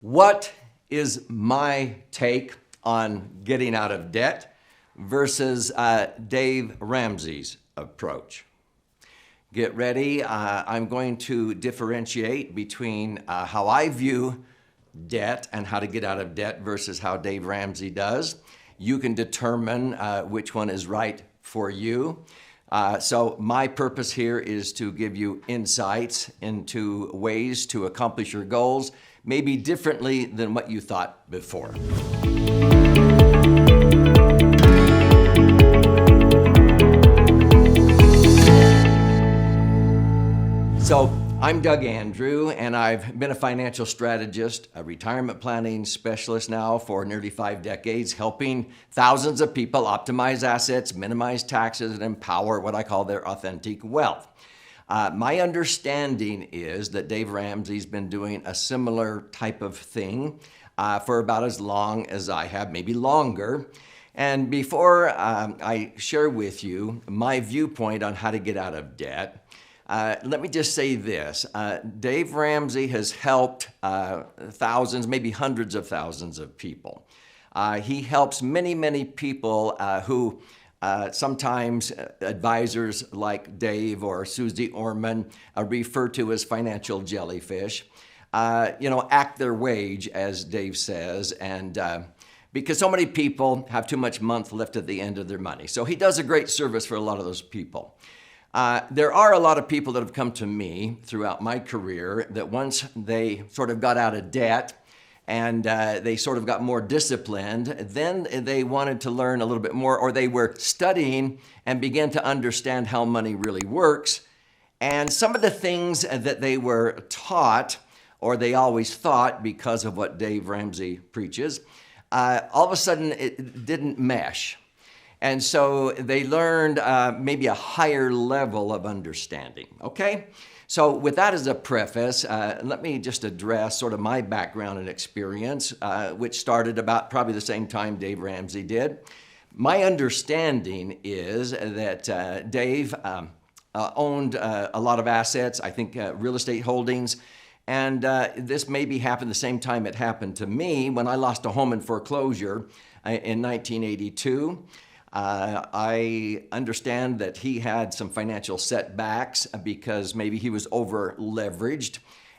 What is my take on getting out of debt versus Dave Ramsey's approach? Get ready. I'm going to differentiate between how I view debt and how to get out of debt versus how Dave Ramsey does. You can determine which one is right for you. So my purpose here is to give you insights into ways to accomplish your goals, maybe differently than what you thought before. So I'm Doug Andrew, and I've been a financial strategist, a retirement planning specialist now for nearly 5 decades, helping thousands of people optimize assets, minimize taxes, and empower what I call their authentic wealth. My understanding is that Dave Ramsey's been doing a similar type of thing for about as long as I have, maybe longer. And before I share with you my viewpoint on how to get out of debt, let me just say this. Dave Ramsey has helped thousands, maybe hundreds of thousands of people. He helps many, many people who sometimes advisors like Dave or Susie Orman refer to as financial jellyfish, act their wage, as Dave says, and because so many people have too much month left at the end of their money. So he does a great service for a lot of those people. There are a lot of people that have come to me throughout my career that once they sort of got out of debt and they sort of got more disciplined, then they wanted to learn a little bit more, or they were studying and began to understand how money really works. And some of the things that they were taught, or they always thought because of what Dave Ramsey preaches, all of a sudden it didn't mesh. And so they learned maybe a higher level of understanding, okay? So with that as a preface, let me just address sort of my background and experience, which started about probably the same time Dave Ramsey did. My understanding is that Dave owned a lot of assets, I think real estate holdings, and this maybe happened the same time it happened to me when I lost a home in foreclosure in 1982. I understand that he had some financial setbacks because maybe he was over leveraged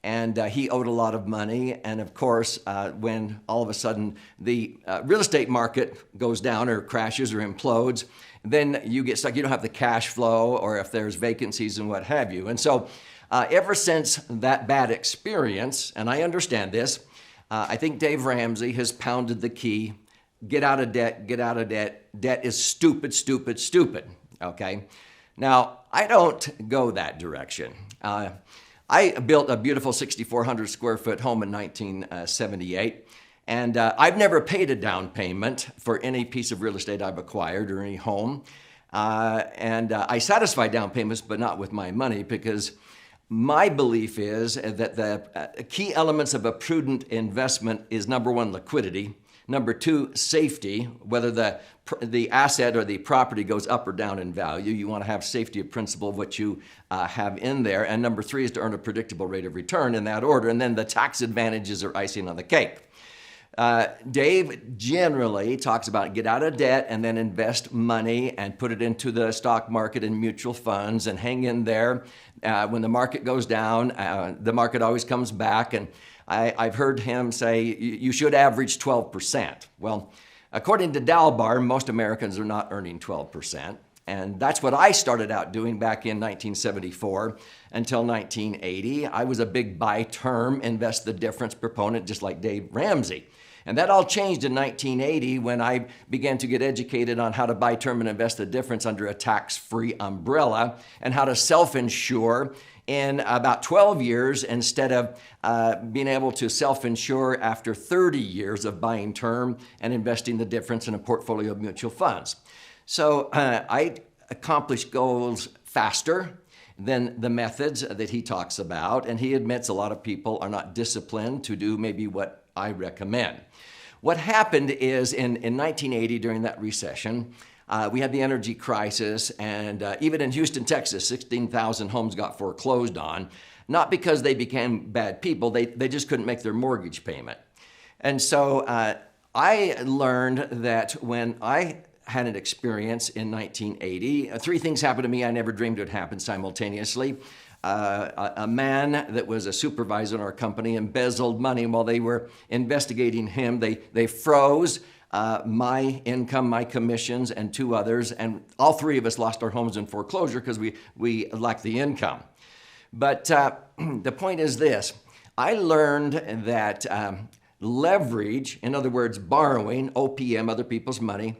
and he owed a lot of money. And of course, when all of a sudden the real estate market goes down or crashes or implodes, then you get stuck. You don't have the cash flow, or if there's vacancies and what have you. And so ever since that bad experience, and I understand this, I think Dave Ramsey has pounded the key. Get out of debt, get out of debt. Debt is stupid, stupid, stupid, okay? Now, I don't go that direction. I built a beautiful 6,400 square foot home in 1978, and I've never paid a down payment for any piece of real estate I've acquired or any home. I satisfy down payments, but not with my money, because my belief is that the key elements of a prudent investment is, number one, liquidity. Number two, safety, whether the asset or the property goes up or down in value. You want to have safety of principle of what you have in there. And number three is to earn a predictable rate of return, in that order. And then the tax advantages are icing on the cake. Dave generally talks about get out of debt and then invest money and put it into the stock market and mutual funds and hang in there. When the market goes down, the market always comes back. And I've heard him say you should average 12%. Well, according to Dalbar, most Americans are not earning 12%. And that's what I started out doing back in 1974 until 1980. I was a big buy term, invest the difference proponent, just like Dave Ramsey. And that all changed in 1980 when I began to get educated on how to buy term and invest the difference under a tax-free umbrella, and how to self-insure in about 12 years instead of being able to self-insure after 30 years of buying term and investing the difference in a portfolio of mutual funds. So I accomplished goals faster than the methods that he talks about, and he admits a lot of people are not disciplined to do maybe what I recommend. What happened is in 1980, during that recession, we had the energy crisis, and even in Houston, Texas, 16,000 homes got foreclosed on. not because they became bad people, they just couldn't make their mortgage payment. And so I learned that when I had an experience in 1980, three things happened to me I never dreamed would happen simultaneously. A man that was a supervisor in our company embezzled money while they were investigating him. They froze my income, my commissions, and two others, and all three of us lost our homes in foreclosure because we lacked the income. But the point is this: I learned that leverage, in other words, borrowing, OPM, other people's money,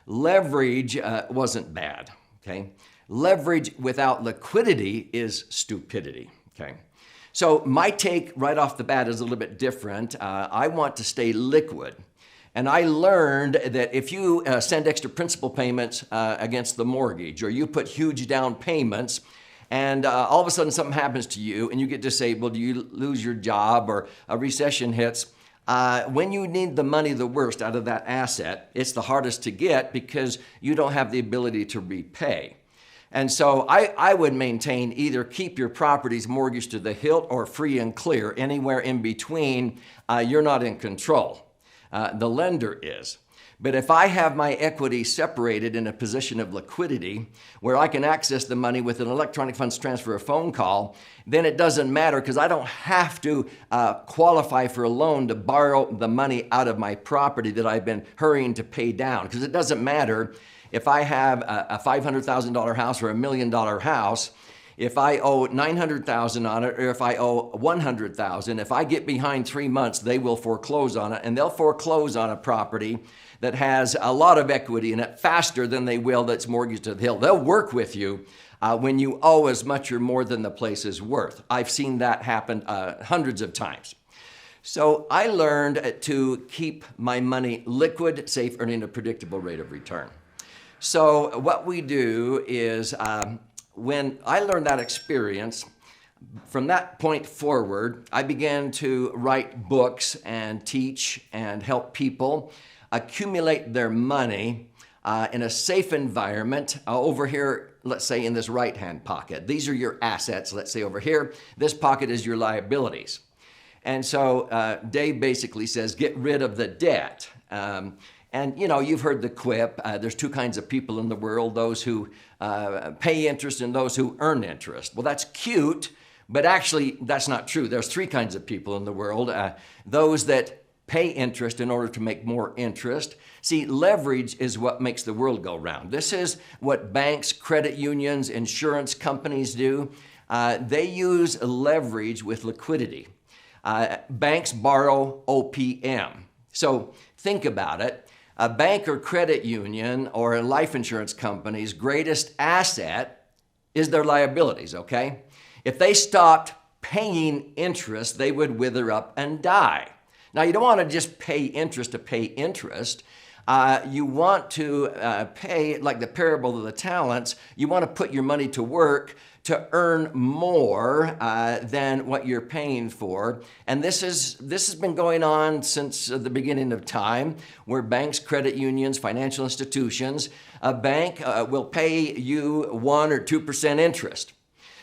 leverage wasn't bad, okay? Leverage without liquidity is stupidity, okay? So my take right off the bat is a little bit different. I want to stay liquid. And I learned that if you send extra principal payments against the mortgage, or you put huge down payments, and all of a sudden something happens to you and you get disabled, you lose your job, or a recession hits, when you need the money the worst out of that asset, it's the hardest to get because you don't have the ability to repay. And so I would maintain either keep your properties mortgaged to the hilt or free and clear. Anywhere in between, you're not in control. The lender is. But if I have my equity separated in a position of liquidity where I can access the money with an electronic funds transfer or phone call, then it doesn't matter because I don't have to qualify for a loan to borrow the money out of my property that I've been hurrying to pay down. Because it doesn't matter if I have a $500,000 house or $1 million house. If I owe $900,000 on it, or if I owe $100,000, if I get behind 3 months, they will foreclose on it, and they'll foreclose on a property that has a lot of equity in it faster than they will that's mortgaged to the hill. They'll work with you when you owe as much or more than the place is worth. I've seen that happen hundreds of times. So I learned to keep my money liquid, safe, earning a predictable rate of return. So what we do is, when I learned that experience, from that point forward, I began to write books and teach and help people accumulate their money in a safe environment. Over here, let's say in this right-hand pocket, these are your assets. Let's say over here, this pocket is your liabilities. And so Dave basically says, get rid of the debt. And you know, you've heard the quip, there's two kinds of people in the world, those who pay interest and those who earn interest. Well, that's cute, but actually that's not true. There's three kinds of people in the world. Those that pay interest in order to make more interest. See, leverage is what makes the world go round. This is what banks, credit unions, insurance companies do. They use leverage with liquidity. Banks borrow OPM. So think about it. A bank or credit union or a life insurance company's greatest asset is their liabilities, okay? If they stopped paying interest, they would wither up and die. Now, you don't want to just pay interest to pay interest. You want to pay, like the parable of the talents, you want to put your money to work to earn more than what you're paying for. And this has been going on since the beginning of time, where banks, credit unions, financial institutions, a bank will pay you 1 or 2% interest.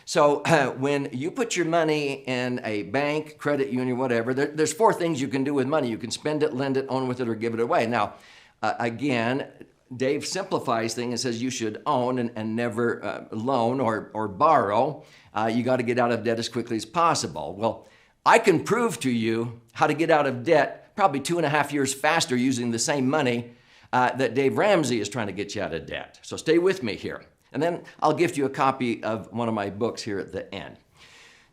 So when you put your money in a bank, credit union, whatever, there's four things you can do with money. You can spend it, lend it, own with it, or give it away. Now, again, Dave simplifies things and says you should own and never loan or borrow. You got to get out of debt as quickly as possible. Well, I can prove to you how to get out of debt probably 2.5 years faster using the same money that Dave Ramsey is trying to get you out of debt. So stay with me here. And then I'll gift you a copy of one of my books here at the end.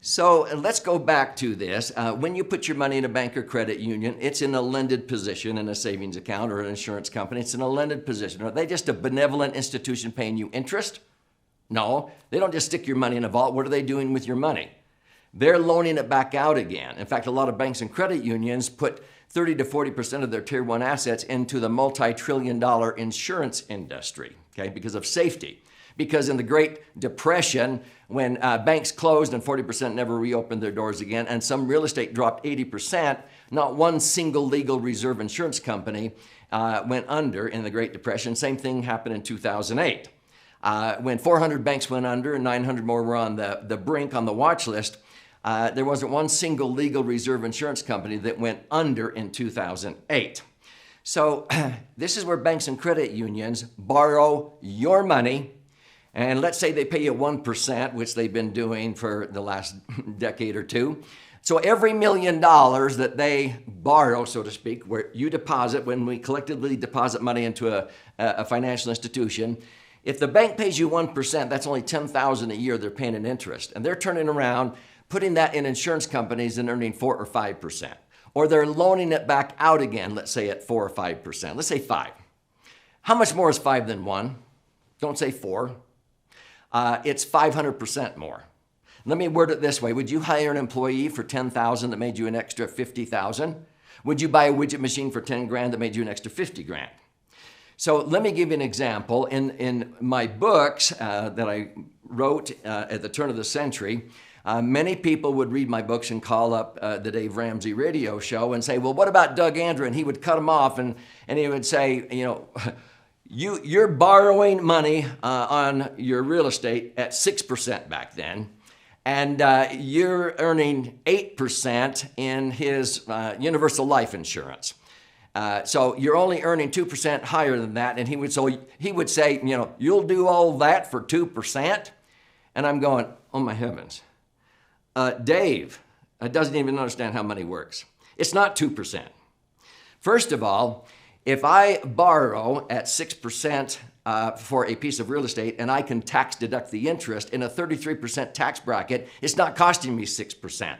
So let's go back to this. When you put your money in a bank or credit union, it's in a lended position in a savings account or an insurance company. It's in a lended position. Are they just a benevolent institution paying you interest? No, they don't just stick your money in a vault. What are they doing with your money? They're loaning it back out again. In fact, a lot of banks and credit unions put 30 to 40% of their tier one assets into the multi-trillion-dollar insurance industry, okay, because of safety. Because in the Great Depression, when banks closed and 40% never reopened their doors again, and some real estate dropped 80%, not one single legal reserve insurance company went under in the Great Depression. Same thing happened in 2008. When 400 banks went under and 900 more were on the brink on the watch list, There wasn't one single legal reserve insurance company that went under in 2008. So this is where banks and credit unions borrow your money, and let's say they pay you 1%, which they've been doing for the last decade or two. So every $1 million that they borrow, so to speak, where you deposit, when we collectively deposit money into a financial institution, if the bank pays you 1%, that's only $10,000 a year they're paying in interest. And they're turning around, putting that in insurance companies and earning 4 or 5%. Or they're loaning it back out again, let's say at 4 or 5%. Let's say 5. How much more is 5 than 1? Don't say 4. It's 500% more. Let me word it this way. Would you hire an employee for $10,000 that made you an extra $50,000? Would you buy a widget machine for $10,000 that made you an extra $50,000? So let me give you an example. In my books that I wrote at the turn of the century, many people would read my books and call up the Dave Ramsey radio show and say, well, what about Doug Andrew? And he would cut them off and he would say, you know, you're borrowing money on your real estate at 6% back then. And you're earning 8% in his universal life insurance. So you're only earning 2% higher than that. And he would say, you know, you'll do all that for 2%? And I'm going, oh my heavens. Dave doesn't even understand how money works. It's not 2%. First of all, if I borrow at 6% for a piece of real estate and I can tax deduct the interest in a 33% tax bracket, it's not costing me 6%.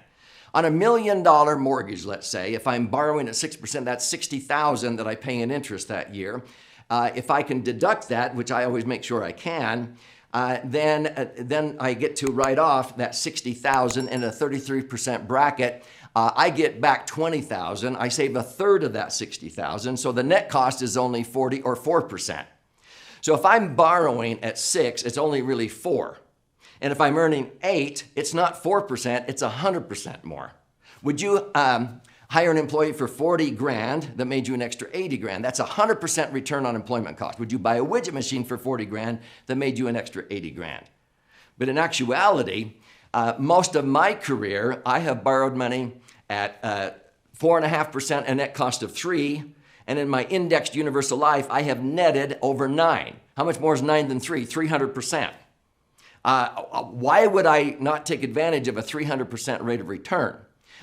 On a $1 million mortgage, let's say, if I'm borrowing at 6%, that's $60,000 that I pay in interest that year. If I can deduct that, which I always make sure I can, then I get to write off that $60,000 in a 33% bracket. I get back $20,000. I save a third of that $60,000. So the net cost is only 40 or 4%. So if I'm borrowing at 6, it's only really 4. And if I'm earning 8, it's not 4%, it's 100% more. Would you hire an employee for $40,000 that made you an extra $80,000? That's 100% return on employment cost. Would you buy a widget machine for $40,000 that made you an extra $80,000? But in actuality, most of my career, I have borrowed money at 4.5%, a net cost of 3. And in my indexed universal life, I have netted over 9. How much more is 9 than 3? 300%. Why would I not take advantage of a 300% rate of return?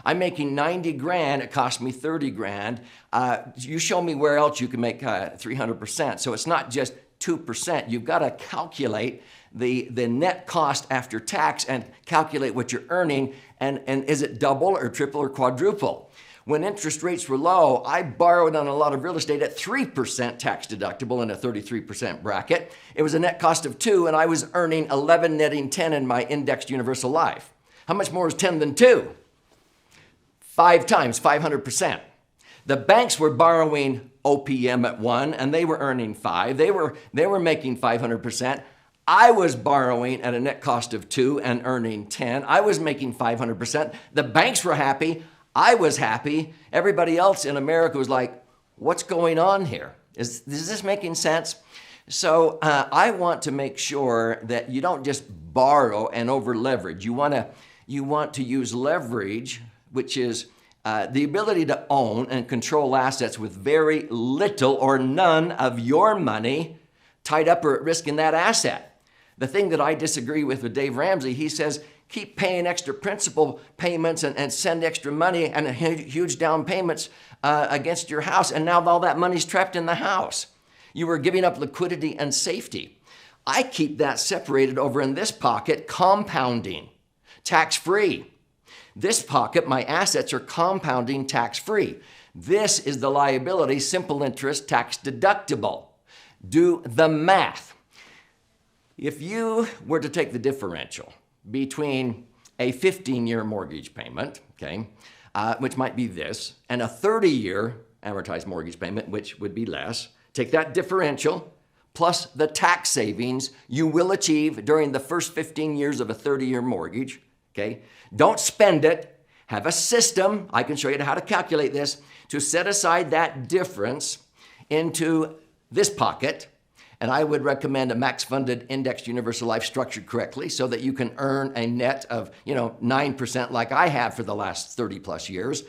I'm making $90,000. It cost me $30,000. You show me where else you can make 300%. So it's not just 2%. You've got to calculate the net cost after tax and calculate what you're earning. And is it double or triple or quadruple? When interest rates were low, I borrowed on a lot of real estate at 3% tax deductible in a 33% bracket. It was a net cost of 2, and I was earning 11, netting 10 in my indexed universal life. How much more is 10 than 2? 5 times, 500%. The banks were borrowing OPM at 1, and they were earning 5. They were making 500%. I was borrowing at a net cost of 2 and earning 10. I was making 500%. The banks were happy. I was happy. Everybody else in America was like, what's going on here? Is this making sense? So I want to make sure that you don't just borrow and over leverage. You want to use leverage, which is the ability to own and control assets with very little or none of your money tied up or at risk in that asset. The thing that I disagree with Dave Ramsey, he says, keep paying extra principal payments and send extra money and huge down payments against your house. And now all that money's trapped in the house. You were giving up liquidity and safety. I keep that separated over in this pocket, compounding, tax-free. This pocket, my assets are compounding tax-free. This is the liability, simple interest, tax deductible. Do the math. If you were to take the differential between a 15-year mortgage payment, okay, which might be this, and a 30-year amortized mortgage payment, which would be less, take that differential plus the tax savings you will achieve during the first 15 years of a 30-year mortgage, okay? Don't spend it. Have a system, I can show you how to calculate this, to set aside that difference into this pocket And I would recommend a max-funded indexed universal life structured correctly so that you can earn a net of 9% like I have for the last 30 plus years.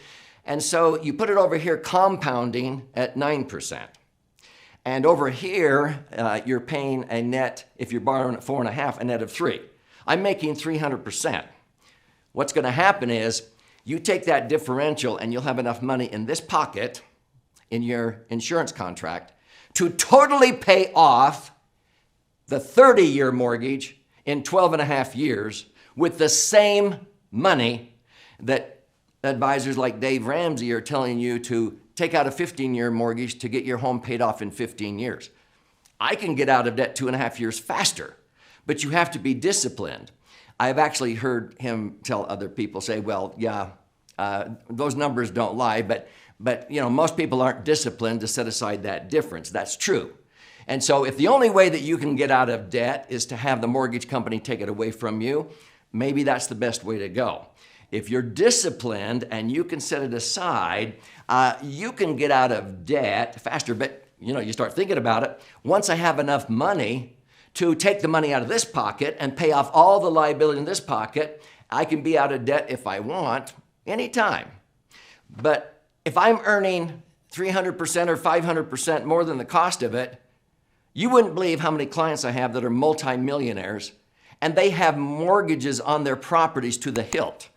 And so you put it over here compounding at 9%. And over here, you're paying a net, if you're borrowing at 4.5, a net of 3. I'm making 300%. What's going to happen is you take that differential and you'll have enough money in this pocket in your insurance contract to totally pay off the 30-year mortgage in 12 and a half years with the same money that advisors like Dave Ramsey are telling you to take out a 15-year mortgage to get your home paid off in 15 years. I can get out of debt 2.5 years faster, but you have to be disciplined. I've actually heard him tell other people, say, well, yeah, those numbers don't lie, but most people aren't disciplined to set aside that difference. That's true. And so if the only way that you can get out of debt is to have the mortgage company take it away from you, maybe that's the best way to go. If you're disciplined and you can set it aside, you can get out of debt faster. But, you start thinking about it. Once I have enough money to take the money out of this pocket and pay off all the liability in this pocket, I can be out of debt if I want anytime. But if I'm earning 300% or 500% more than the cost of it, you wouldn't believe how many clients I have that are multimillionaires and they have mortgages on their properties to the hilt.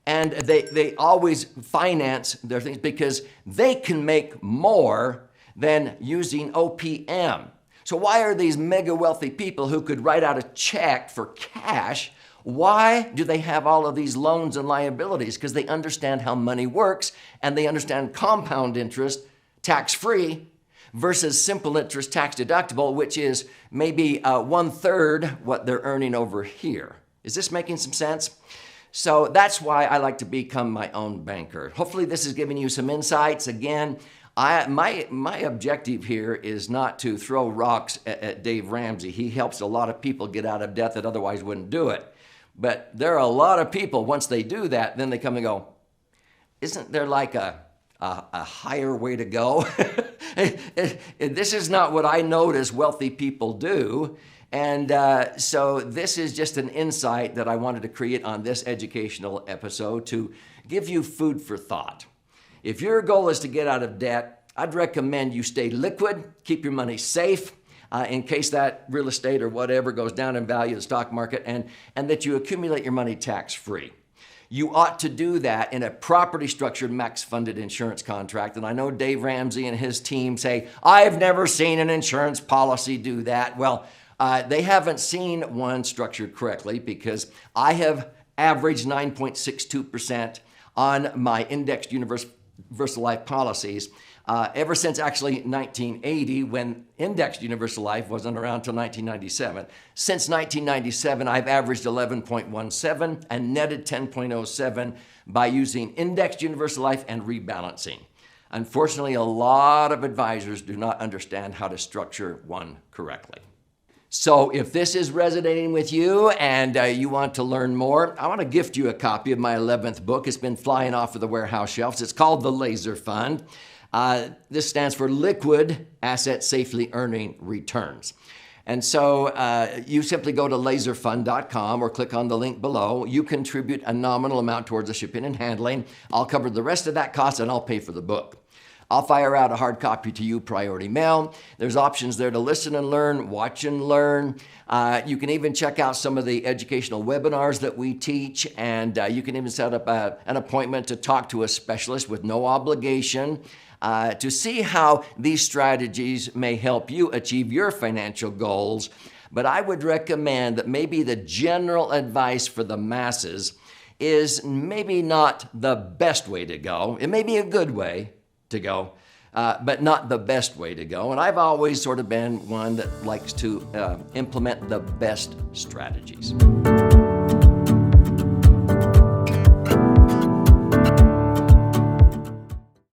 And they always finance their things because they can make more than using OPM. So why are these mega wealthy people who could write out a check for cash, why do they have all of these loans and liabilities? Because they understand how money works and they understand compound interest, tax-free, versus simple interest, tax-deductible, which is maybe 1/3 what they're earning over here. Is this making some sense? So that's why I like to become my own banker. Hopefully this is giving you some insights. Again, my objective here is not to throw rocks at Dave Ramsey. He helps a lot of people get out of debt that otherwise wouldn't do it. But there are a lot of people, once they do that, then they come and go, isn't there like a higher way to go? This is not what I notice wealthy people do. And so this is just an insight that I wanted to create on this educational episode to give you food for thought. If your goal is to get out of debt, I'd recommend you stay liquid, keep your money safe in case that real estate or whatever goes down in value, the stock market, and that you accumulate your money tax-free. You ought to do that in a properly structured max-funded insurance contract. And I know Dave Ramsey and his team say, I've never seen an insurance policy do that. Well, they haven't seen one structured correctly because I have averaged 9.62% on my indexed universal life policies ever since actually 1980 when indexed universal life wasn't around until 1997. Since 1997, I've averaged 11.17 and netted 10.07 by using indexed universal life and rebalancing. Unfortunately, a lot of advisors do not understand how to structure one correctly. So if this is resonating with you and you want to learn more, I want to gift you a copy of my 11th book. It's been flying off of the warehouse shelves. It's called The Laser Fund. This stands for Liquid Asset Safely Earning Returns. And so you simply go to laserfund.com or click on the link below. You contribute a nominal amount towards the shipping and handling. I'll cover the rest of that cost and I'll pay for the book. I'll fire out a hard copy to you, priority mail. There's options there to listen and learn, watch and learn. You can even check out some of the educational webinars that we teach, and you can even set up an appointment to talk to a specialist with no obligation to see how these strategies may help you achieve your financial goals. But I would recommend that maybe the general advice for the masses is maybe not the best way to go. It may be a good way to go, but not the best way to go. And I've always sort of been one that likes to implement the best strategies.